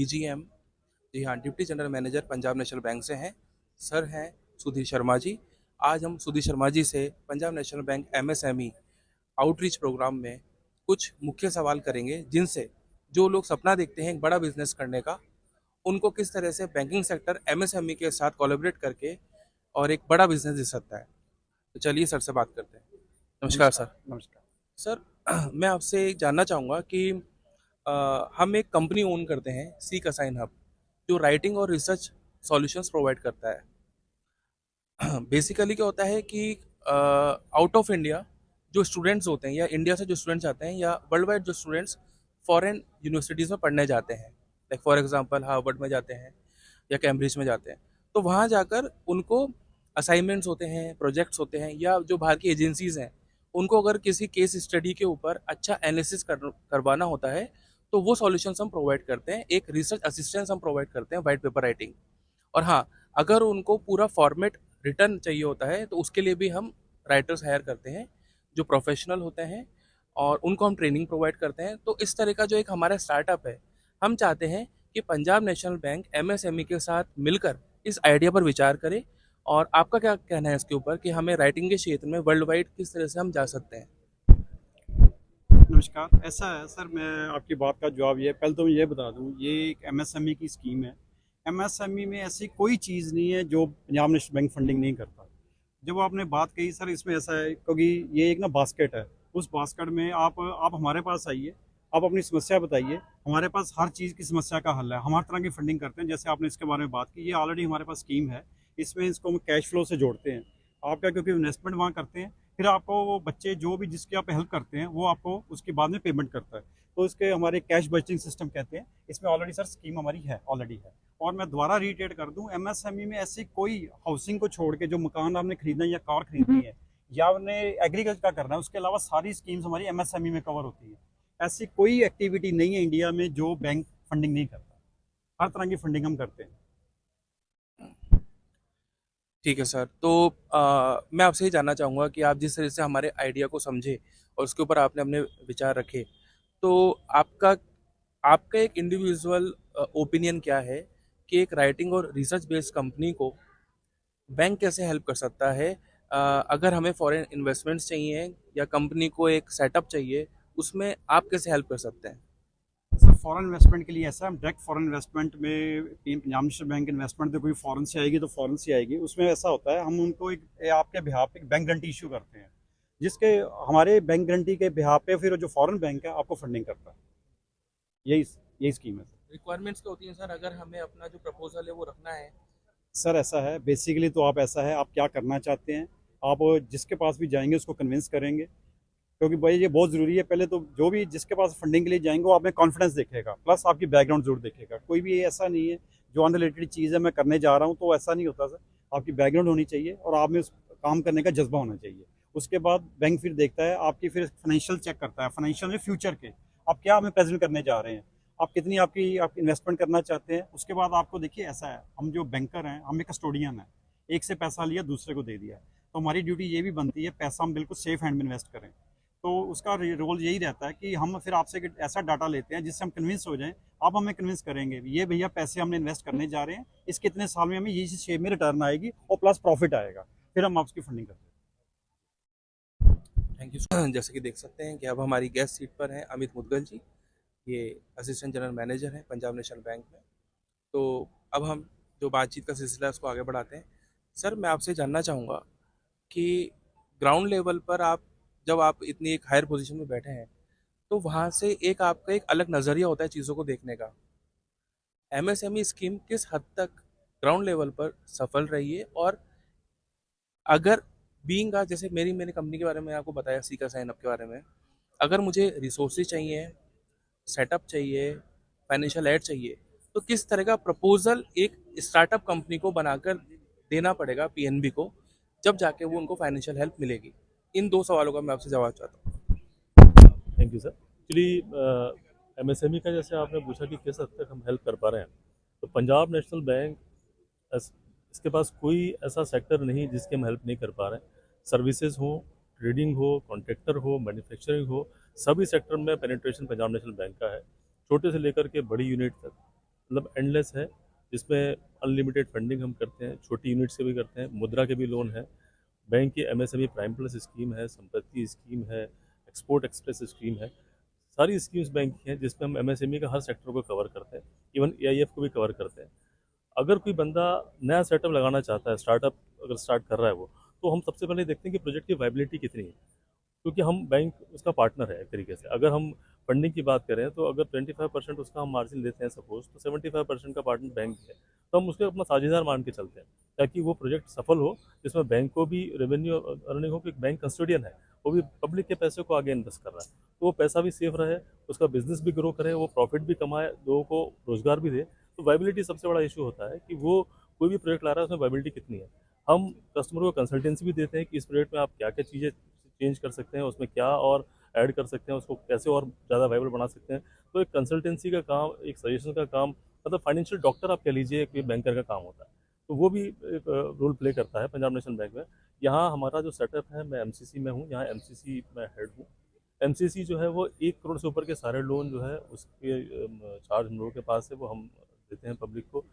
DGM, जी हाँ, deputy general manager Punjab national bank से हैं। सर हैं सुधीर शर्मा जी। आज हम सुधीर शर्मा जी से Punjab national bank MSME outreach program में कुछ मुख्य सवाल करेंगे, जिनसे जो लोग सपना देखते हैं एक बड़ा बिजनेस करने का, उनको किस तरह से बैंकिंग सेक्टर एमएसएमई के साथ कोलैबोरेट करके और एक बड़ा बिजनेस दे सकता है। तो चलिए सर से बात करते हैं। नमस्कार नमस्कार। सर। नमस्कार। सर मैं आपसे जानना चाहूँगा कि हम एक कंपनी ओन करते हैं सीक असाइन हब, जो राइटिंग और रिसर्च सॉल्यूशंस प्रोवाइड करता है। बेसिकली क्या होता है कि आउट ऑफ इंडिया जो स्टूडेंट्स होते हैं, या इंडिया से जो स्टूडेंट्स आते हैं, या वर्ल्ड वाइड जो स्टूडेंट्स फॉरेन यूनिवर्सिटीज़ में पढ़ने जाते हैं, लाइक फॉर एग्जांपल हार्वर्ड में जाते हैं या कैम्ब्रिज में जाते हैं, तो वहाँ जाकर उनको असाइनमेंट्स होते हैं, प्रोजेक्ट्स होते हैं, या जो बाहर की एजेंसीज़ हैं उनको अगर किसी केस स्टडी के ऊपर अच्छा एनालिसिस करवाना होता है, तो वो सॉल्यूशंस हम प्रोवाइड करते हैं। एक रिसर्च असिस्टेंस हम प्रोवाइड करते हैं, वाइट पेपर राइटिंग। और हाँ, अगर उनको पूरा फॉर्मेट रिटर्न चाहिए होता है, तो उसके लिए भी हम राइटर्स हायर करते हैं जो प्रोफेशनल होते हैं, और उनको हम ट्रेनिंग प्रोवाइड करते हैं। तो इस तरह का जो एक हमारा स्टार्टअप है, हम चाहते हैं कि पंजाब नेशनल बैंक एमएसएमई के साथ मिलकर इस आइडिया पर विचार करे। और आपका क्या कहना है इसके ऊपर कि हमें राइटिंग के क्षेत्र में वर्ल्ड वाइड किस तरह से हम जा सकते हैं? नमस्कार। ऐसा है सर, मैं आपकी बात का जवाब ये पहले तो मैं ये बता दूं, ये एक एमएसएमई की स्कीम है। एमएसएमई में ऐसी कोई चीज़ नहीं है जो पंजाब नेशनल बैंक फंडिंग नहीं करता। जब आपने बात कही सर, इसमें ऐसा है क्योंकि ये एक ना बास्केट है। उस बास्केट में आप हमारे पास आइए, आप अपनी समस्या बताइए। हमारे पास हर चीज़ की समस्या का हल है। हम हर तरह की फंडिंग करते हैं। जैसे आपने इसके बारे में बात की, ये ऑलरेडी हमारे पास स्कीम है। इसमें इसको हम कैश फ्लो से जोड़ते हैं। आपका क्योंकि इन्वेस्टमेंट वहाँ करते हैं, फिर आपको वो बच्चे जो भी जिसकी आप हेल्प करते हैं वो आपको उसके बाद में पेमेंट करता है। तो इसके हमारे कैश बजटिंग सिस्टम कहते हैं। इसमें ऑलरेडी सर स्कीम हमारी है, ऑलरेडी है। और मैं दोबारा रीटेट कर दूं, एमएसएमई में ऐसी कोई हाउसिंग को छोड़ के जो मकान आपने खरीदना है या कार खरीदनी है या आपने एग्रीकल्चर का करना है, उसके अलावा सारी स्कीम्स हमारी एमएसएमई में कवर होती है। ऐसी कोई एक्टिविटी नहीं है इंडिया में जो बैंक फंडिंग नहीं करता। हर तरह की फंडिंग हम करते हैं। ठीक है सर। तो मैं आपसे ये जानना चाहूँगा कि आप जिस तरह से हमारे आइडिया को समझे और उसके ऊपर आपने अपने विचार रखे, तो आपका आपका एक इंडिविजुअल ओपिनियन क्या है कि एक राइटिंग और रिसर्च बेस्ड कंपनी को बैंक कैसे हेल्प कर सकता है? अगर हमें फॉरेन इन्वेस्टमेंट्स चाहिए या कंपनी को एक सेटअप चाहिए, उसमें आप कैसे हेल्प कर सकते हैं? सर फॉरेन इन्वेस्टमेंट के लिए ऐसा है, डायरेक्ट फॉरेन इन्वेस्टमेंट में पंजाब नेशनल बैंक इन्वेस्टमेंट तो कोई फॉरेन से आएगी तो फॉरेन से आएगी। उसमें ऐसा होता है, हम उनको आपके बिहाफ पे एक बैंक गारंटी इशू करते हैं, जिसके हमारे बैंक गारंटी के बिहाफ पे फिर जो फॉरेन बैंक है आपको फंडिंग करता है। यही यही स्कीम है सर। रिक्वायरमेंट्स क्या होती हैं सर, अगर हमें अपना जो प्रपोजल है वो रखना है? सर ऐसा है बेसिकली, तो आप ऐसा है, आप क्या करना चाहते हैं। आप जिसके पास भी जाएंगे उसको कन्विंस करेंगे, क्योंकि भाई ये बहुत ज़रूरी है। पहले तो जो भी जिसके पास फंडिंग के लिए जाएंगे वो आप में कॉन्फिडेंस देखेगा, प्लस आपकी बैकग्राउंड जरूर देखेगा। कोई भी ऐसा नहीं है जो अनरिलेटेड चीज़ है मैं करने जा रहा हूँ तो ऐसा नहीं होता सर। आपकी बैकग्राउंड होनी चाहिए और आप में उस काम करने का जज्बा होना चाहिए। उसके बाद बैंक फिर देखता है आपकी, फिर फाइनेंशियल चेक करता है, फाइनेंशियल में फ्यूचर के आप क्या हमें प्रेजेंट करने जा रहे हैं, आप कितनी आपकी आप इन्वेस्टमेंट करना चाहते हैं। उसके बाद आपको देखिए ऐसा है, हम जो बैंकर हैं हम एक कस्टोडियन है। एक से पैसा लिया दूसरे को दे दिया, तो हमारी ड्यूटी ये भी बनती है पैसा हम बिल्कुल सेफ हैंड में इन्वेस्ट करें। तो उसका रोल यही रहता है कि हम फिर आपसे एक ऐसा डाटा लेते हैं जिससे हम कन्विंस हो जाएं। आप हमें कन्विंस करेंगे ये भैया पैसे हमने इन्वेस्ट करने जा रहे हैं, इस कितने साल में हमें ये शेप में रिटर्न आएगी और प्लस प्रॉफिट आएगा, फिर हम आपकी फंडिंग करते हैं। Thank you sir. जैसे कि देख सकते हैं कि अब हमारी गेस्ट सीट पर हैं अमित मुदगल जी। ये असिस्टेंट जनरल मैनेजर हैं पंजाब नेशनल बैंक में। तो अब हम जो बातचीत का सिलसिला है उसको आगे बढ़ाते हैं। सर मैं आपसे जानना चाहूँगा कि ग्राउंड लेवल पर आप, जब आप इतनी एक हायर पोजीशन में बैठे हैं, तो वहाँ से एक आपका एक अलग नज़रिया होता है चीज़ों को देखने का। एमएसएमई स्कीम किस हद तक ग्राउंड लेवल पर सफल रही है? और अगर बीइंग जैसे मेरी मैंने कंपनी के बारे में आपको बताया, सीका साइन अप के बारे में, अगर मुझे रिसोर्सेज चाहिए, सेटअप चाहिए, फाइनेंशियल एड चाहिए, तो किस तरह का प्रपोजल एक स्टार्टअप कंपनी को बनाकर देना पड़ेगा पीएनबी को, जब जाके वो उनको फाइनेंशियल हेल्प मिलेगी? इन दो सवालों का मैं आपसे जवाब चाहता हूँ। Thank you sir. Actually MSME का जैसे आपने पूछा कि किस हद तक हम हेल्प कर पा रहे हैं, तो पंजाब नेशनल बैंक इसके पास कोई ऐसा सेक्टर नहीं जिसकी हम हेल्प नहीं कर पा रहे हैं। सर्विसेज हो, ट्रेडिंग हो, कॉन्ट्रैक्टर हो, मैन्युफैक्चरिंग हो, सभी सेक्टर में पेनिट्रेशन पंजाब नेशनल बैंक का है, छोटे से लेकर के बड़ी यूनिट तक। मतलब एंडलेस है, जिसमें अनलिमिटेड फंडिंग हम करते हैं, छोटी यूनिट से भी करते हैं, मुद्रा के भी लोन है, बैंक की एमएसएमई प्राइम प्लस स्कीम है, संपत्ति स्कीम है, एक्सपोर्ट एक्सप्रेस स्कीम है। सारी स्कीम्स बैंक की हैं जिसमें हम एमएसएमई का हर सेक्टर को कवर करते हैं, इवन एआईएफ को भी कवर करते हैं। अगर कोई बंदा नया सेटअप लगाना चाहता है, स्टार्टअप अगर स्टार्ट कर रहा है वो, तो हम सबसे पहले देखते हैं कि प्रोजेक्ट की वायबिलिटी कितनी है, क्योंकि हम बैंक उसका पार्टनर है एक तरीके से। अगर हम फंडिंग की बात करें तो अगर 25% उसका हम मार्जिन लेते हैं सपोज, तो 75% का पार्टनर बैंक है, तो हम उसको अपना साझेदार मान के चलते हैं ताकि वो प्रोजेक्ट सफल हो, जिसमें बैंक को भी रेवेन्यू अर्निंग हो, कि बैंक कस्टोडियन है, वो भी पब्लिक के पैसे को आगे इन्वेस्ट कर रहा है, तो वो पैसा भी सेफ रहे, उसका बिजनेस भी ग्रो करे, वो प्रॉफिट भी कमाए, लोगों को रोजगार भी दे। तो वायबिलिटी सबसे बड़ा इशू होता है कि वो कोई भी प्रोजेक्ट ला रहा है उसमें वायबिलिटी कितनी है। हम कस्टमर को कंसल्टेंसी भी देते हैं कि इस प्रोजेक्ट में आप क्या क्या चीज़ें चेंज कर सकते हैं, उसमें क्या और ऐड कर सकते हैं, उसको कैसे और ज़्यादा वायबल बना सकते हैं। तो एक कंसल्टेंसी का काम, एक सजेशन का काम, मतलब फाइनेंशियल डॉक्टर आप कह लीजिए, एक बैंकर का काम होता है, तो वो भी एक रोल प्ले करता है पंजाब नेशनल बैंक में। यहाँ हमारा जो सेटअप है, मैं एमसीसी में हूँ, यहाँ एमसीसी में हेड हूँ। एमसीसी जो है वो 1 करोड़ से ऊपर के सारे लोन जो है उसके चार्ज हम लोगों के पास है, वो हम देते हैं पब्लिक को।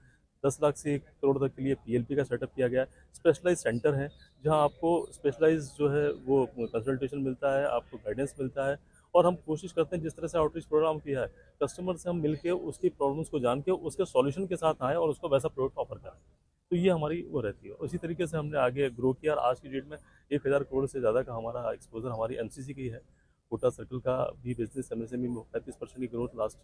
10 लाख से 1 करोड़ तक के लिए पीएलपी का सेटअप किया गया है। स्पेशलाइज सेंटर है जहां आपको स्पेशलाइज जो है वो कंसल्टेशन मिलता है, आपको गाइडेंस मिलता है, और हम कोशिश करते हैं जिस तरह से आउटरीच प्रोग्राम किया है, कस्टमर से हम मिलके उसकी प्रॉब्लम्स को जान के उसके सॉल्यूशन के साथ आएँ और उसको वैसा प्रोडक्ट ऑफर करें। तो ये हमारी वो रहती है। उसी तरीके से हमने आगे ग्रो किया और आज की डेट में 1000 करोड़ से ज़्यादा का हमारा एक्सपोजर हमारी एमसीसी की है। कोटा सर्कल का भी बिजनेस एमएसएमई में 35% की ग्रोथ लास्ट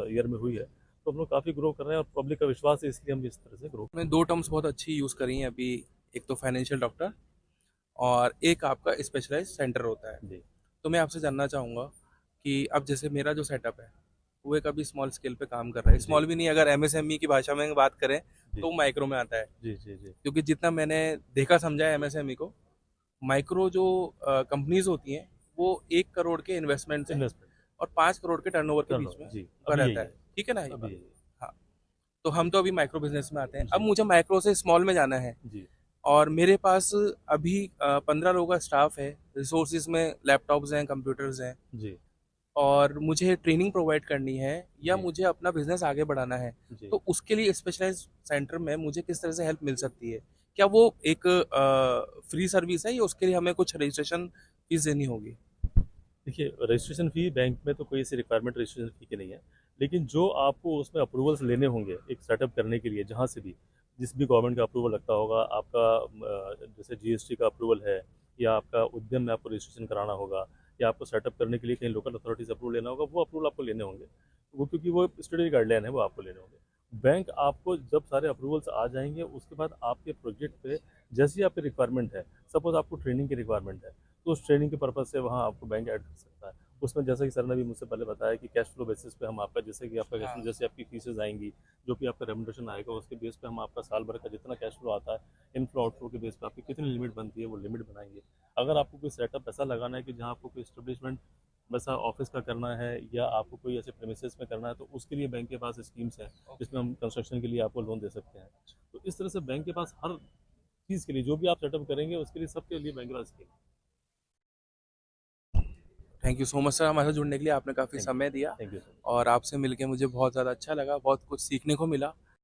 ईयर में हुई है। तो हम लोग काफ़ी ग्रो कर रहे हैं और पब्लिक का विश्वास है, इसलिए हम इस तरह से ग्रो। मैंने दो टर्म्स बहुत अच्छी यूज़ करी हैं अभी। एक तो फाइनेंशियल डॉक्टर और एक आपका स्पेशलाइज सेंटर होता है। जी तो मैं आपसे जानना चाहूँगा कि अब जैसे मेरा जो सेटअप है वो एक अभी स्मॉल स्केल पे काम कर रहा है। जी स्मॉल भी नहीं, अगर एमएसएमई की भाषा में बात करें जी तो माइक्रो में आता है। जी जी जी। क्योंकि जितना मैंने देखा समझा है एमएसएमई को, माइक्रो जो कंपनीज होती हैं वो 1 करोड़ के इन्वेस्टमेंट से इन्वेस्टमेंट और 5 करोड़ के टर्नओवर के बीच में टर्नओवर, जी का अभी यही रहता है। है, ठीक है ना ये अभी बात? यही है। हाँ। तो हम तो अभी माइक्रो बिजनेस में आते हैं, अब जी मुझे माइक्रो से स्मॉल में जाना है। जी और मेरे पास अभी 15 लोगों का स्टाफ है, रिसोर्सेज में लैपटॉप्स हैं, कंप्यूटर्स हैं, जी और मुझे ट्रेनिंग प्रोवाइड करनी है या जी मुझे अपना बिजनेस आगे बढ़ाना है। जी। तो उसके लिए स्पेशलाइज्ड सेंटर में मुझे किस तरह से हेल्प मिल सकती है? क्या वो एक फ्री सर्विस है या उसके लिए हमें कुछ रजिस्ट्रेशन फीस देनी होगी? देखिए, रजिस्ट्रेशन फ़ी बैंक में तो कोई ऐसी रिक्वायरमेंट रजिस्ट्रेशन फ़ी की नहीं है, लेकिन जो आपको उसमें अप्रूवल्स लेने होंगे एक सेटअप करने के लिए, जहाँ से भी जिस भी गवर्नमेंट का अप्रूवल लगता होगा आपका, जैसे जीएसटी का अप्रूवल है, या आपका उद्यम में आपको रजिस्ट्रेशन कराना होगा, या आपको सेटअप करने के लिए कहीं लोकल अथॉरिटी से अप्रूवल लेना होगा, वो अप्रूवल आपको लेने होंगे। वो क्योंकि वो स्टडी गाइडलाइन है, वो आपको लेने होंगे। बैंक आपको जब सारे अप्रूवल्स आ जाएंगे उसके बाद आपके प्रोजेक्ट पे जैसी आपकी रिक्वायरमेंट है, सपोज आपको ट्रेनिंग की रिक्वायरमेंट है, तो उस ट्रेनिंग के पर्पज़ से वहाँ आपको बैंक ऐड कर सकता है। उसमें जैसा कि सर ने भी मुझसे पहले बताया कि कैश फ्लो बेसिस पे हम आपका, जैसे कि आपका कैश फ्लो, हाँ। जैसे आपकी फीसेज आएंगी, जो भी आपका रेमुनरेशन आएगा, उसके बेस पे हम आपका साल भर का जितना कैश फ्लो आता है, इनफ्लो आउटफ्लो के बेस पे आपकी कितनी लिमिट बनती है वो लिमिट बनाएंगे। अगर आपको कोई सेटअप ऐसा लगाना है कि जहाँ आपको कोई इस्टेब्लिशमेंट वैसा ऑफिस का करना है, या आपको कोई ऐसे प्रेमिसेस में करना है, तो उसके लिए बैंक के पास स्कीम्स हैं जिसमें हम कंस्ट्रक्शन के लिए आपको लोन दे सकते हैं। तो इस तरह से बैंक के पास हर चीज़ के लिए, जो भी आप सेटअप करेंगे उसके लिए सबके लिए बैंक के पास scheme. Thank you so much sir, हमारे साथ जुड़ने के लिए आपने काफ़ी थैंक यू, समय दिया। Thank you sir. और आपसे मिलके मुझे बहुत ज़्यादा अच्छा लगा, बहुत कुछ सीखने को मिला।